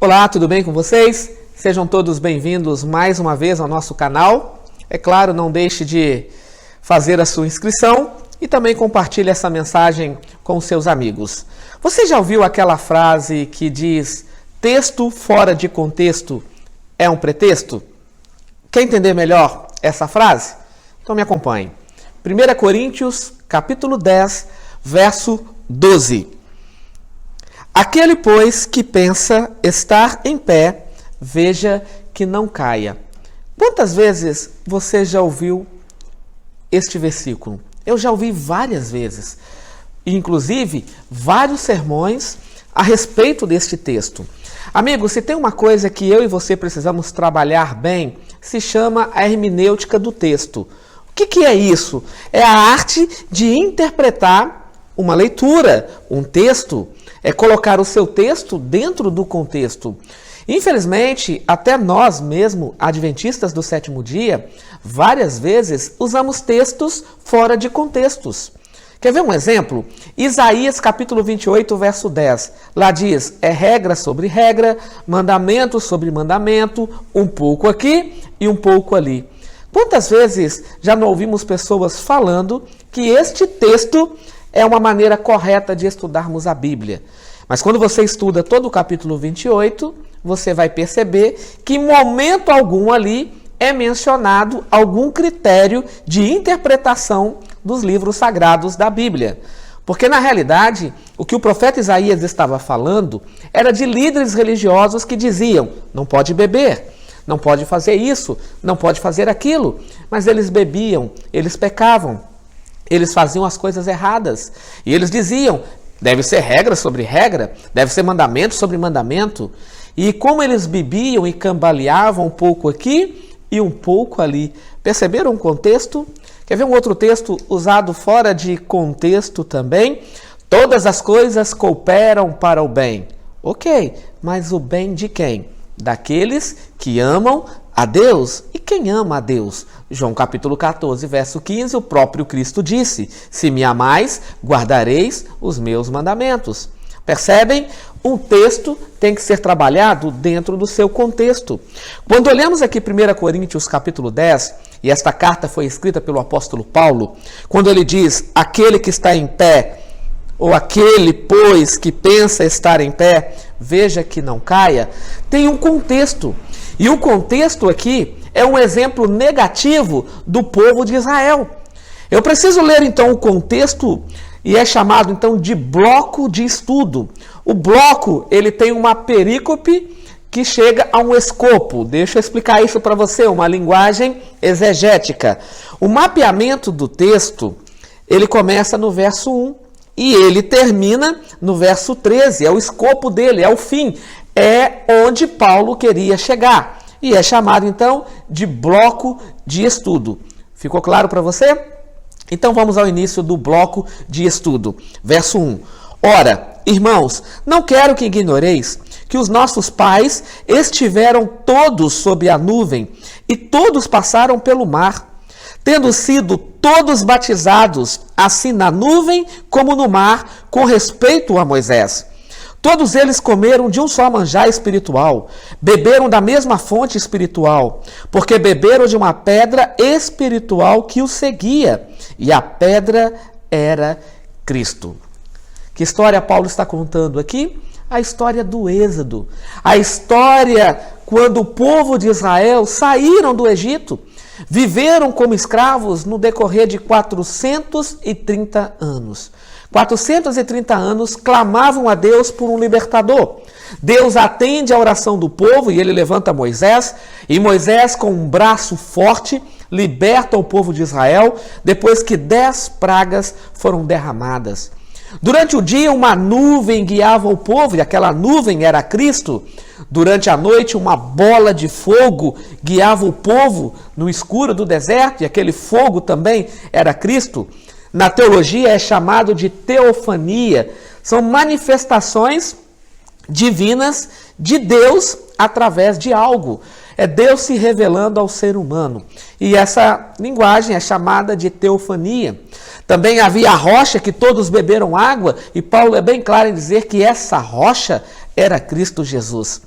Olá, tudo bem com vocês? Sejam todos bem-vindos mais uma vez ao nosso canal. É claro, não deixe de fazer a sua inscrição e também compartilhe essa mensagem com seus amigos. Você já ouviu aquela frase que diz: texto fora de contexto é um pretexto? Quer entender melhor essa frase? Então me acompanhe. 1 Coríntios, capítulo 10, verso 12. Aquele, pois, que pensa estar em pé, veja que não caia. Quantas vezes você já ouviu este versículo? Eu já ouvi várias vezes, inclusive vários sermões a respeito deste texto. Amigo, se tem uma coisa que eu e você precisamos trabalhar bem, se chama a hermenêutica do texto. O que é isso? É a arte de interpretar uma leitura, um texto, é colocar o seu texto dentro do contexto. Infelizmente, até nós mesmo, adventistas do sétimo dia, várias vezes usamos textos fora de contextos. Quer ver um exemplo? Isaías capítulo 28, verso 10. Lá diz, é regra sobre regra, mandamento sobre mandamento, um pouco aqui e um pouco ali. Quantas vezes já não ouvimos pessoas falando que este texto é uma maneira correta de estudarmos a Bíblia? Mas quando você estuda todo o capítulo 28, você vai perceber que em momento algum ali é mencionado algum critério de interpretação dos livros sagrados da Bíblia. Porque, na realidade, o que o profeta Isaías estava falando era de líderes religiosos que diziam: não pode beber, não pode fazer isso, não pode fazer aquilo. Mas eles bebiam, eles pecavam, eles faziam as coisas erradas. E eles diziam: deve ser regra sobre regra, deve ser mandamento sobre mandamento. E como eles bebiam e cambaleavam um pouco aqui e um pouco ali. Perceberam o contexto? Quer ver um outro texto usado fora de contexto também? Todas as coisas cooperam para o bem. Ok, mas o bem de quem? Daqueles que amam a Deus. E quem ama a Deus? João capítulo 14, verso 15, o próprio Cristo disse: se me amais, guardareis os meus mandamentos. Percebem? Um texto tem que ser trabalhado dentro do seu contexto. Quando olhamos aqui 1 Coríntios capítulo 10, e esta carta foi escrita pelo apóstolo Paulo, quando ele diz, aquele que está em pé, ou aquele, pois, que pensa estar em pé, veja que não caia, tem um contexto. E o contexto aqui é um exemplo negativo do povo de Israel. Eu preciso ler então o contexto, e é chamado então de bloco de estudo. O bloco, ele tem uma perícope que chega a um escopo. Deixa eu explicar isso para você, uma linguagem exegética. O mapeamento do texto, ele começa no verso 1 e ele termina no verso 13. É o escopo dele, é o fim. É onde Paulo queria chegar. E é chamado então de bloco de estudo. Ficou claro para você? Então vamos ao início do bloco de estudo. Verso 1. Ora, irmãos, não quero que ignoreis que os nossos pais estiveram todos sob a nuvem e todos passaram pelo mar, tendo sido todos batizados, assim na nuvem como no mar, com respeito a Moisés. Todos eles comeram de um só manjar espiritual, beberam da mesma fonte espiritual, porque beberam de uma pedra espiritual que os seguia, e a pedra era Cristo. Que história Paulo está contando aqui? A história do Êxodo. A história quando o povo de Israel saíram do Egito, viveram como escravos no decorrer de 430 anos. 430 anos clamavam a Deus por um libertador. Deus atende a oração do povo e ele levanta Moisés. E Moisés, com um braço forte, liberta o povo de Israel depois que 10 pragas foram derramadas. Durante o dia, uma nuvem guiava o povo, e aquela nuvem era Cristo. Durante a noite, uma bola de fogo guiava o povo no escuro do deserto, e aquele fogo também era Cristo. Na teologia é chamado de teofania. São manifestações divinas de Deus através de algo. É Deus se revelando ao ser humano. E essa linguagem é chamada de teofania. Também havia a rocha que todos beberam água, e Paulo é bem claro em dizer que essa rocha era Cristo Jesus.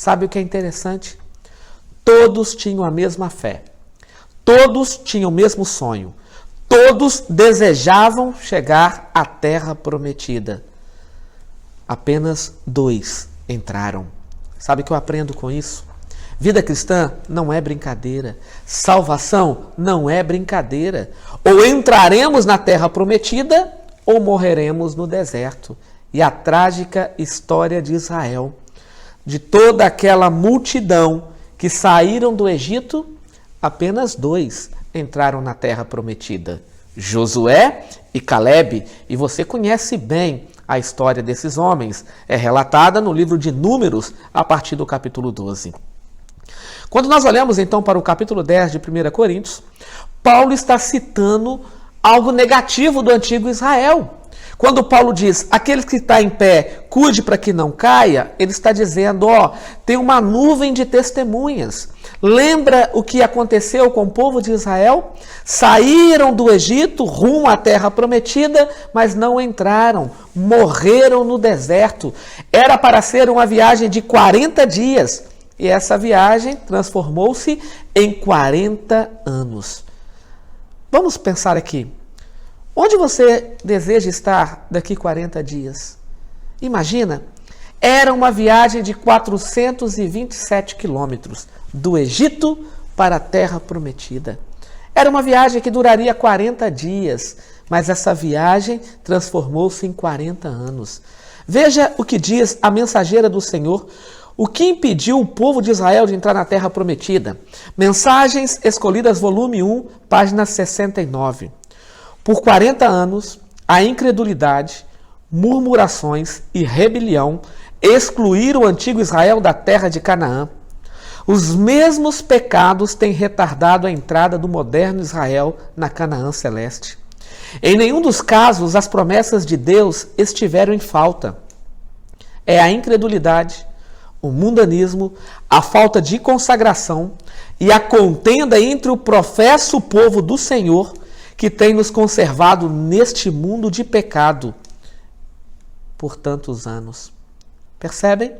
Sabe o que é interessante? Todos tinham a mesma fé. Todos tinham o mesmo sonho. Todos desejavam chegar à terra prometida. Apenas 2 entraram. Sabe o que eu aprendo com isso? Vida cristã não é brincadeira. Salvação não é brincadeira. Ou entraremos na terra prometida ou morreremos no deserto. E a trágica história de Israel, de toda aquela multidão que saíram do Egito, apenas 2 entraram na terra prometida. Josué e Calebe. E você conhece bem a história desses homens. É relatada no livro de Números, a partir do capítulo 12. Quando nós olhamos então para o capítulo 10 de 1 Coríntios, Paulo está citando algo negativo do antigo Israel. Quando Paulo diz, aquele que está em pé, cuide para que não caia, ele está dizendo, tem uma nuvem de testemunhas. Lembra o que aconteceu com o povo de Israel? Saíram do Egito rumo à terra prometida, mas não entraram, morreram no deserto. Era para ser uma viagem de 40 dias. E essa viagem transformou-se em 40 anos. Vamos pensar aqui. Onde você deseja estar daqui 40 dias? Imagina, era uma viagem de 427 quilômetros do Egito para a Terra Prometida. Era uma viagem que duraria 40 dias, mas essa viagem transformou-se em 40 anos. Veja o que diz a mensageira do Senhor. O que impediu o povo de Israel de entrar na Terra Prometida? Mensagens Escolhidas, volume 1, página 69. Por 40 anos, a incredulidade, murmurações e rebelião excluíram o antigo Israel da terra de Canaã. Os mesmos pecados têm retardado a entrada do moderno Israel na Canaã celeste. Em nenhum dos casos as promessas de Deus estiveram em falta. É a incredulidade, o mundanismo, a falta de consagração e a contenda entre o professo povo do Senhor que tem nos conservado neste mundo de pecado por tantos anos. Percebem?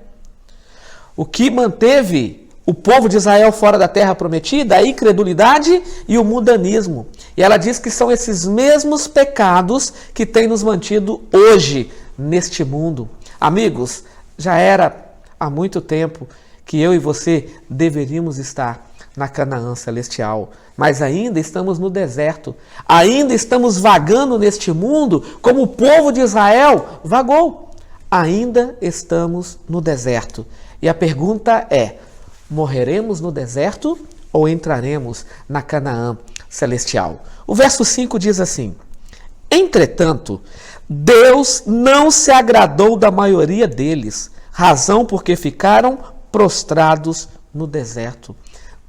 O que manteve o povo de Israel fora da terra prometida? A incredulidade e o mundanismo. E ela diz que são esses mesmos pecados que têm nos mantido hoje neste mundo. Amigos, já era há muito tempo que eu e você deveríamos estar na Canaã celestial, mas ainda estamos no deserto, ainda estamos vagando neste mundo como o povo de Israel vagou. Ainda estamos no deserto. E a pergunta é, morreremos no deserto ou entraremos na Canaã celestial? O verso 5 diz assim, entretanto, Deus não se agradou da maioria deles, razão porque ficaram prostrados no deserto.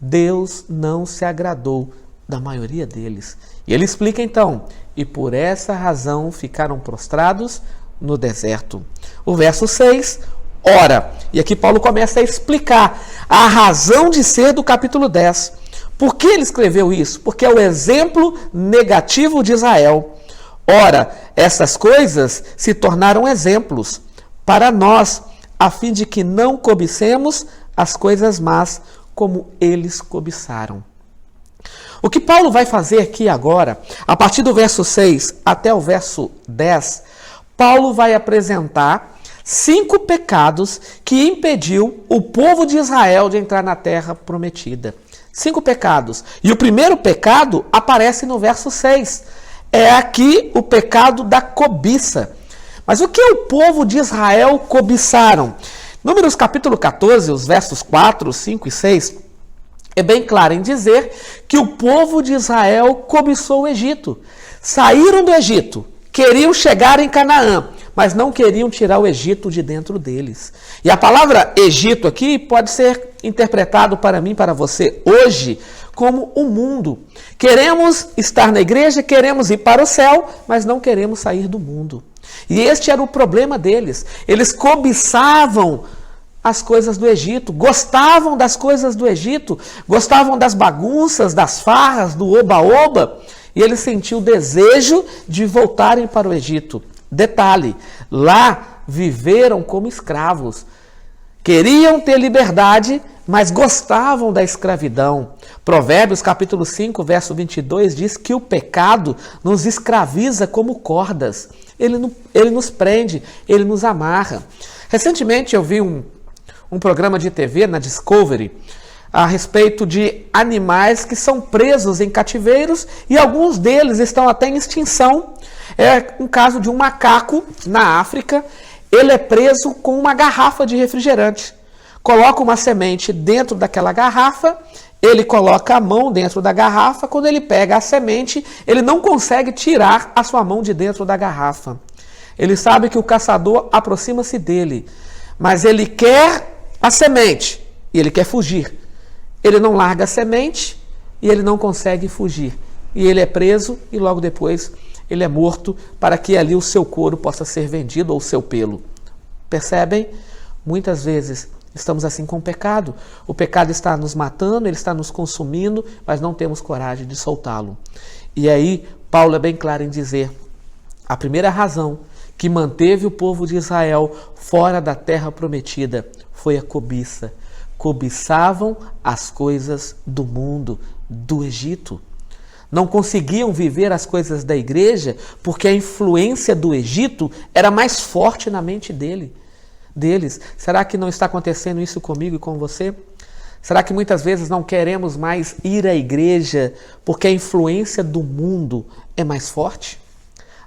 Deus não se agradou da maioria deles. E ele explica então, e por essa razão ficaram prostrados no deserto. O verso 6, ora, e aqui Paulo começa a explicar a razão de ser do capítulo 10. Por que ele escreveu isso? Porque é o exemplo negativo de Israel. Ora, essas coisas se tornaram exemplos para nós, a fim de que não cobicemos as coisas más como eles cobiçaram. O que Paulo vai fazer aqui agora, a partir do verso 6 até o verso 10, Paulo vai apresentar 5 pecados que impediu o povo de Israel de entrar na terra prometida. 5 pecados. E o primeiro pecado aparece no verso 6. É aqui o pecado da cobiça. Mas o que o povo de Israel cobiçaram? Números capítulo 14, os versos 4, 5 e 6, é bem claro em dizer que o povo de Israel cobiçou o Egito. Saíram do Egito, queriam chegar em Canaã, mas não queriam tirar o Egito de dentro deles. E a palavra Egito aqui pode ser interpretado para mim, para você, hoje, como o mundo. Queremos estar na igreja, queremos ir para o céu, mas não queremos sair do mundo. E este era o problema deles. Eles cobiçavam as coisas do Egito, gostavam das coisas do Egito, gostavam das bagunças, das farras, do oba-oba, e eles sentiam o desejo de voltarem para o Egito. Detalhe, lá viveram como escravos. Queriam ter liberdade, mas gostavam da escravidão. Provérbios capítulo 5, verso 22 diz que o pecado nos escraviza como cordas. Ele nos prende, ele nos amarra. Recentemente eu vi um programa de TV na Discovery a respeito de animais que são presos em cativeiros e alguns deles estão até em extinção. É um caso de um macaco na África. Ele é preso com uma garrafa de refrigerante. Coloca uma semente dentro daquela garrafa, ele coloca a mão dentro da garrafa, quando ele pega a semente, ele não consegue tirar a sua mão de dentro da garrafa. Ele sabe que o caçador aproxima-se dele, mas ele quer a semente e ele quer fugir. Ele não larga a semente e ele não consegue fugir. E ele é preso e logo depois ele é morto para que ali o seu couro possa ser vendido ou o seu pelo. Percebem? Muitas vezes estamos assim com o pecado. O pecado está nos matando, ele está nos consumindo, mas não temos coragem de soltá-lo. E aí Paulo é bem claro em dizer, a primeira razão que manteve o povo de Israel fora da terra prometida foi a cobiça. Cobiçavam as coisas do mundo, do Egito. Não conseguiam viver as coisas da igreja porque a influência do Egito era mais forte na mente deles. Será que não está acontecendo isso comigo e com você? Será que muitas vezes não queremos mais ir à igreja porque a influência do mundo é mais forte?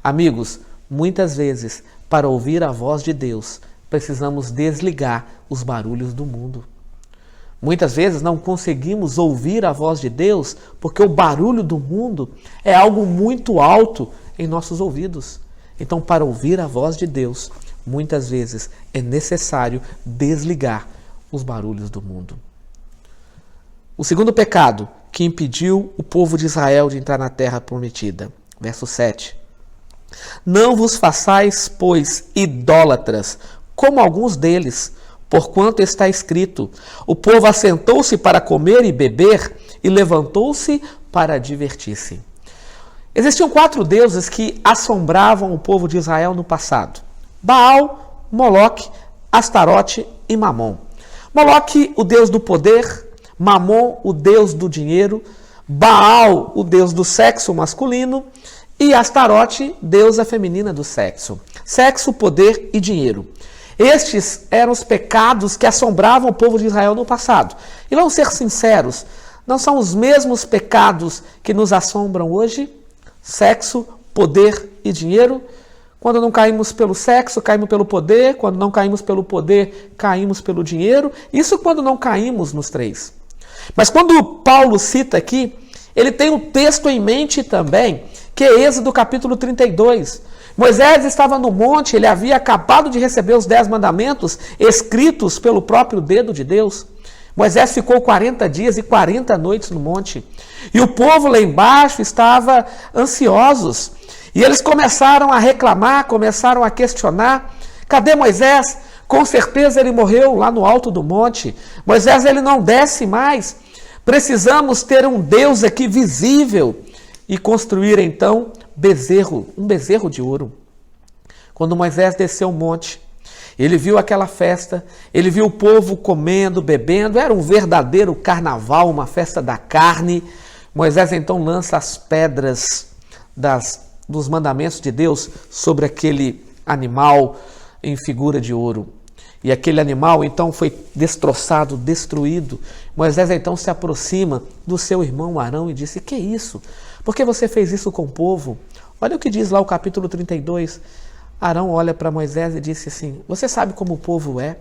Amigos, muitas vezes, para ouvir a voz de Deus, precisamos desligar os barulhos do mundo. Muitas vezes não conseguimos ouvir a voz de Deus porque o barulho do mundo é algo muito alto em nossos ouvidos. Então, para ouvir a voz de Deus, muitas vezes é necessário desligar os barulhos do mundo. O segundo pecado que impediu o povo de Israel de entrar na terra prometida. Verso 7. Não vos façais, pois, idólatras, como alguns deles, porquanto está escrito, o povo assentou-se para comer e beber e levantou-se para divertir-se. Existiam 4 deuses que assombravam o povo de Israel no passado. Baal, Moloque, Astarote e Mamon. Moloque, o deus do poder, Mamon, o deus do dinheiro, Baal, o deus do sexo masculino e Astarote, deusa feminina do sexo. Sexo, poder e dinheiro. Estes eram os pecados que assombravam o povo de Israel no passado. E vamos ser sinceros, não são os mesmos pecados que nos assombram hoje? Sexo, poder e dinheiro. Quando não caímos pelo sexo, caímos pelo poder. Quando não caímos pelo poder, caímos pelo dinheiro. Isso quando não caímos nos 3. Mas quando Paulo cita aqui, ele tem um texto em mente também, que é Êxodo capítulo 32. Moisés estava no monte, ele havia acabado de receber os 10 mandamentos escritos pelo próprio dedo de Deus. Moisés ficou 40 dias e 40 noites no monte. E o povo lá embaixo estava ansiosos. E eles começaram a reclamar, começaram a questionar. Cadê Moisés? Com certeza ele morreu lá no alto do monte. Moisés, ele não desce mais. Precisamos ter um Deus aqui visível. E construir então um bezerro de ouro. Quando Moisés desceu o monte, ele viu aquela festa, ele viu o povo comendo, bebendo, era um verdadeiro carnaval, uma festa da carne. Moisés então lança as pedras dos mandamentos de Deus sobre aquele animal em figura de ouro. E aquele animal então foi destroçado, destruído. Moisés então se aproxima do seu irmão Arão e disse: que é isso? Por que você fez isso com o povo? Olha o que diz lá o capítulo 32. Arão olha para Moisés e disse assim: você sabe como o povo é?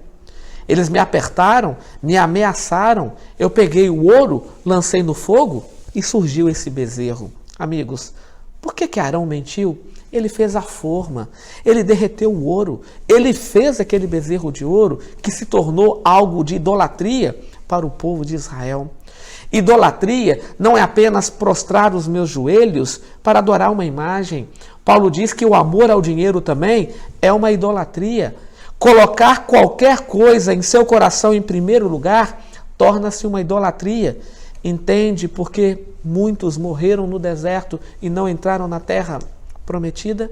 Eles me apertaram, me ameaçaram, eu peguei o ouro, lancei no fogo e surgiu esse bezerro. Amigos, por que Arão mentiu? Ele fez a forma, ele derreteu o ouro, ele fez aquele bezerro de ouro que se tornou algo de idolatria para o povo de Israel. Idolatria não é apenas prostrar os meus joelhos para adorar uma imagem. Paulo diz que o amor ao dinheiro também é uma idolatria. Colocar qualquer coisa em seu coração em primeiro lugar torna-se uma idolatria. Entende? Porque muitos morreram no deserto e não entraram na terra prometida?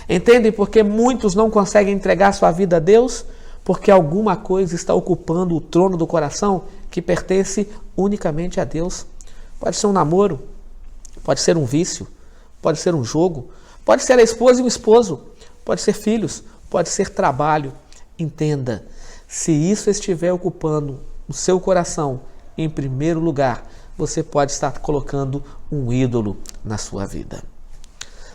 Entendem porque muitos não conseguem entregar sua vida a Deus? porque alguma coisa está ocupando o trono do coração que pertence unicamente a Deus. Pode ser um namoro, pode ser um vício, pode ser um jogo, pode ser a esposa e o esposo, pode ser filhos, pode ser trabalho. Entenda, se isso estiver ocupando o seu coração em primeiro lugar, você pode estar colocando um ídolo na sua vida.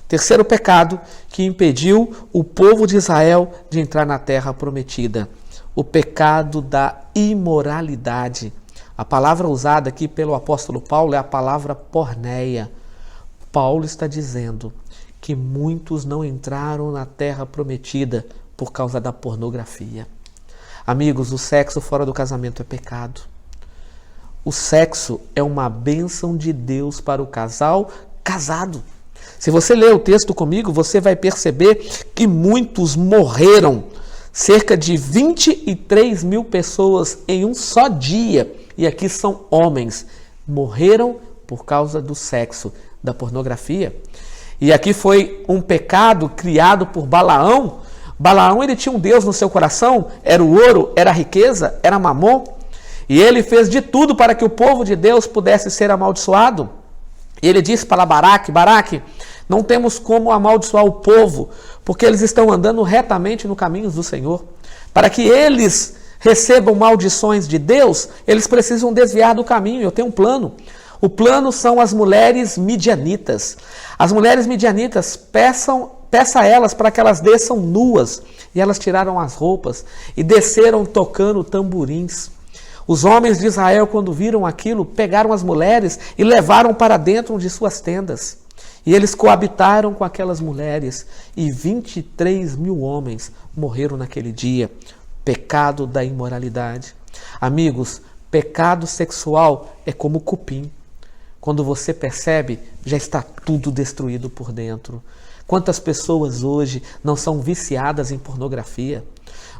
Terceiro pecado que impediu o povo de Israel de entrar na terra prometida, o pecado da imoralidade. A palavra usada aqui pelo apóstolo Paulo é a palavra porneia. Paulo está dizendo que muitos não entraram na terra prometida por causa da pornografia. Amigos, o sexo fora do casamento é pecado. O sexo é uma bênção de Deus para o casal casado. Se você ler o texto comigo, você vai perceber que muitos morreram. Cerca de 23 mil pessoas em um só dia, e aqui são homens, morreram por causa do sexo, da pornografia. E aqui foi um pecado criado por Balaão. Balaão, ele tinha um Deus no seu coração, era o ouro, era a riqueza, era Mamon. E ele fez de tudo para que o povo de Deus pudesse ser amaldiçoado. E ele disse para Baraque, Baraque, não temos como amaldiçoar o povo, porque eles estão andando retamente no caminho do Senhor. Para que eles recebam maldições de Deus, eles precisam desviar do caminho. Eu tenho um plano. O plano são as mulheres midianitas. As mulheres midianitas, peça a elas para que elas desçam nuas. E elas tiraram as roupas e desceram tocando tamborins. Os homens de Israel, quando viram aquilo, pegaram as mulheres e levaram para dentro de suas tendas. E eles coabitaram com aquelas mulheres. E 23 mil homens morreram naquele dia. Pecado da imoralidade. Amigos, pecado sexual é como cupim. Quando você percebe, já está tudo destruído por dentro. Quantas pessoas hoje não são viciadas em pornografia?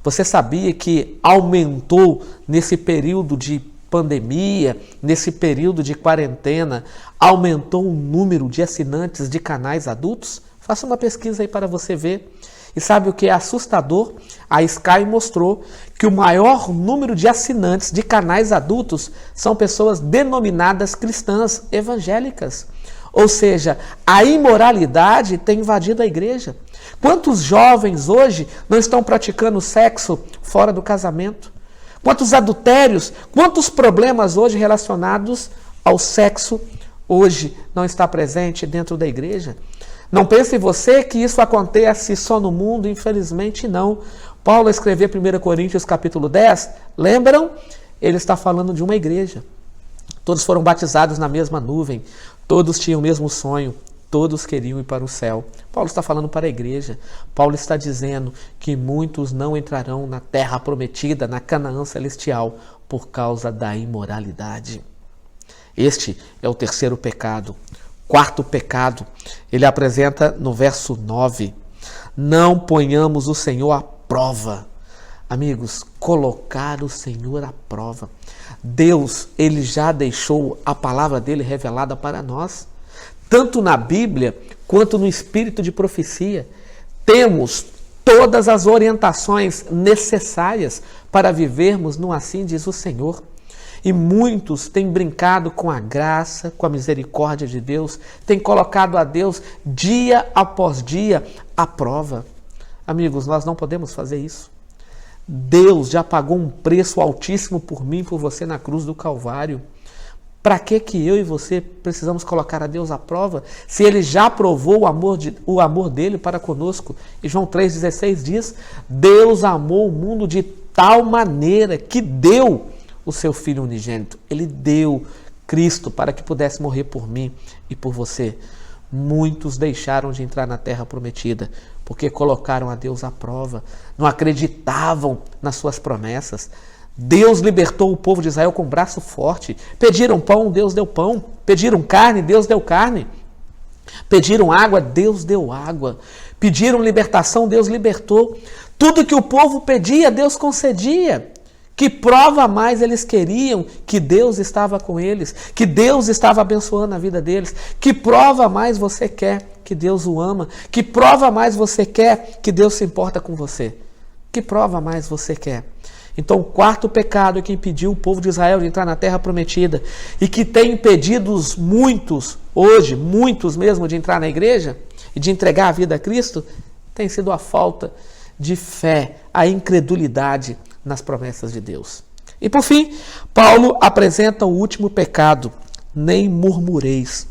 Você sabia que aumentou nesse período de pandemia, nesse período de quarentena, aumentou o número de assinantes de canais adultos? Faça uma pesquisa aí para você ver. E sabe o que é assustador? A Sky mostrou que o maior número de assinantes de canais adultos são pessoas denominadas cristãs evangélicas. Ou seja, a imoralidade tem invadido a igreja. Quantos jovens hoje não estão praticando sexo fora do casamento? Quantos adultérios, quantos problemas hoje relacionados ao sexo hoje não está presente dentro da igreja? Não pense você que isso acontece só no mundo, infelizmente não. Paulo escreveu 1 Coríntios capítulo 10, lembram? Ele está falando de uma igreja. Todos foram batizados na mesma nuvem, todos tinham o mesmo sonho, todos queriam ir para o céu. Paulo está falando para a igreja. Paulo está dizendo que muitos não entrarão na terra prometida, na Canaã celestial, por causa da imoralidade. Este é o terceiro pecado. Quarto pecado, ele apresenta no verso 9. Não ponhamos o Senhor à prova. Amigos, colocar o Senhor à prova. Deus, ele já deixou a palavra dele revelada para nós. Tanto na Bíblia, quanto no espírito de profecia. Temos todas as orientações necessárias para vivermos no assim diz o Senhor. E muitos têm brincado com a graça, com a misericórdia de Deus, têm colocado a Deus dia após dia à prova. Amigos, nós não podemos fazer isso. Deus já pagou um preço altíssimo por mim e por você na cruz do Calvário. Para que eu e você precisamos colocar a Deus à prova, se Ele já provou o amor dele para conosco? E João 3,16 diz, Deus amou o mundo de tal maneira que deu o seu Filho unigênito. Ele deu Cristo para que pudesse morrer por mim e por você. Muitos deixaram de entrar na terra prometida porque colocaram a Deus à prova, não acreditavam nas suas promessas. Deus libertou o povo de Israel com braço forte. Pediram pão, Deus deu pão. Pediram carne, Deus deu carne. Pediram água, Deus deu água. Pediram libertação, Deus libertou. Tudo que o povo pedia, Deus concedia. Que prova mais eles queriam que Deus estava com eles, que Deus estava abençoando a vida deles? Que prova mais você quer que Deus o ama? Que prova mais você quer que Deus se importa com você? Que prova mais você quer? Então, o quarto pecado que impediu o povo de Israel de entrar na terra prometida e que tem impedido muitos, hoje, muitos mesmo, de entrar na igreja e de entregar a vida a Cristo, tem sido a falta de fé, a incredulidade nas promessas de Deus. E por fim, Paulo apresenta o último pecado, nem murmureis.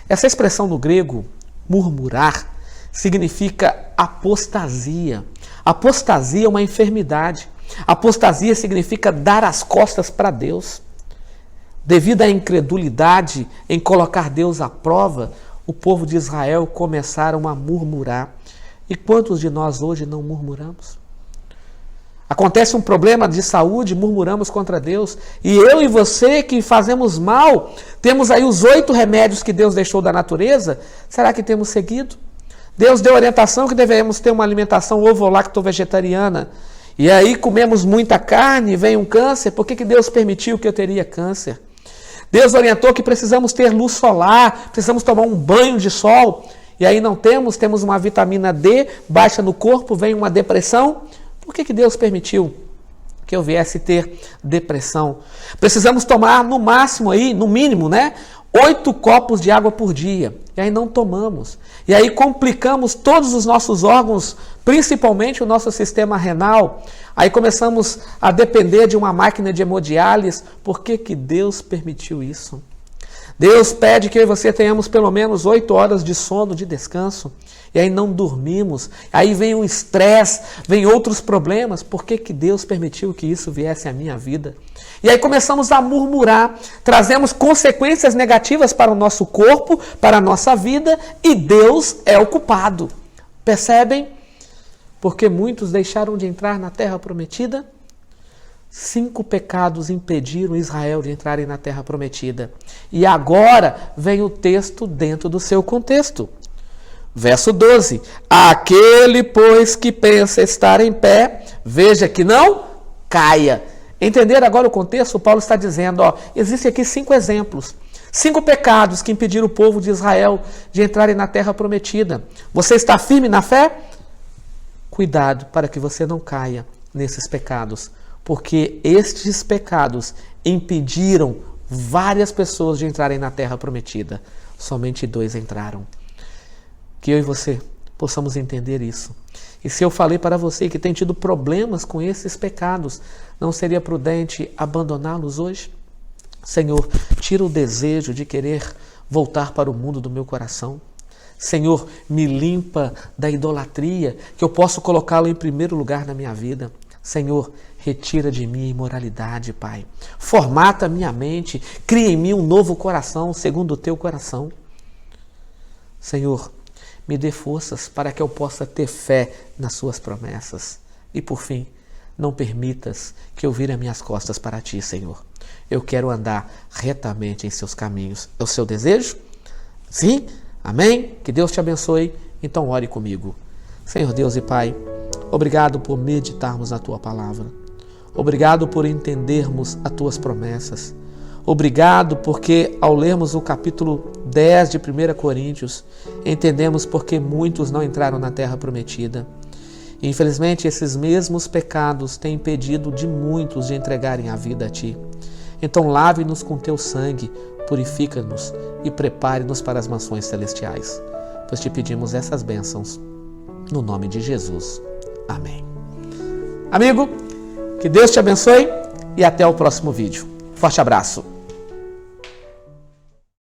Essa expressão no grego, murmurar, significa apostasia. Apostasia é uma enfermidade. Apostasia significa dar as costas para Deus. Devido à incredulidade em colocar Deus à prova, o povo de Israel começaram a murmurar. E quantos de nós hoje não murmuramos? Acontece um problema de saúde, murmuramos contra Deus. E eu e você que fazemos mal, temos aí os 8 remédios que Deus deixou da natureza. Será que temos seguido? Deus deu orientação que devemos ter uma alimentação ovo-lacto-vegetariana. E aí comemos muita carne, vem um câncer. Por que Deus permitiu que eu teria câncer? Deus orientou que precisamos ter luz solar, precisamos tomar um banho de sol. E aí não temos uma vitamina D baixa no corpo, vem uma depressão. Por que Deus permitiu que eu viesse ter depressão? Precisamos tomar no máximo aí, no mínimo, 8 copos de água por dia. E aí não tomamos. E aí complicamos todos os nossos órgãos, principalmente o nosso sistema renal. Aí começamos a depender de uma máquina de hemodiálise. Por que Deus permitiu isso? Deus pede que eu e você tenhamos pelo menos 8 horas de sono, de descanso. E aí não dormimos. Aí vem o estresse, vem outros problemas. Por que Deus permitiu que isso viesse à minha vida? E aí começamos a murmurar. Trazemos consequências negativas para o nosso corpo, para a nossa vida. E Deus é o culpado. Percebem? Porque muitos deixaram de entrar na terra prometida. 5 pecados impediram Israel de entrarem na terra prometida. E agora vem o texto dentro do seu contexto. Verso 12. Aquele, pois, que pensa estar em pé, veja que não caia. Entenderam agora o contexto? Paulo está dizendo, existem aqui 5 exemplos. 5 pecados que impediram o povo de Israel de entrarem na terra prometida. Você está firme na fé? Cuidado para que você não caia nesses pecados. Porque estes pecados impediram várias pessoas de entrarem na terra prometida. Somente 2 entraram. Que eu e você possamos entender isso. E se eu falei para você que tem tido problemas com esses pecados, não seria prudente abandoná-los hoje? Senhor, tira o desejo de querer voltar para o mundo do meu coração. Senhor, me limpa da idolatria, que eu possa colocá-lo em primeiro lugar na minha vida. Senhor, retira de mim a imoralidade, Pai. Formata minha mente, cria em mim um novo coração, segundo o teu coração. Senhor, me dê forças para que eu possa ter fé nas suas promessas. E por fim, não permitas que eu vire as minhas costas para ti, Senhor. Eu quero andar retamente em seus caminhos. É o seu desejo? Sim? Amém? Que Deus te abençoe. Então ore comigo. Senhor Deus e Pai, obrigado por meditarmos na tua palavra. Obrigado por entendermos as tuas promessas. Obrigado porque ao lermos o capítulo 10 de 1 Coríntios, entendemos porque muitos não entraram na terra prometida. Infelizmente, esses mesmos pecados têm impedido de muitos de entregarem a vida a Ti. Então lave-nos com Teu sangue, purifica-nos e prepare-nos para as mansões celestiais. Pois Te pedimos essas bênçãos, no nome de Jesus. Amém. Amigo, que Deus te abençoe e até o próximo vídeo. Forte abraço.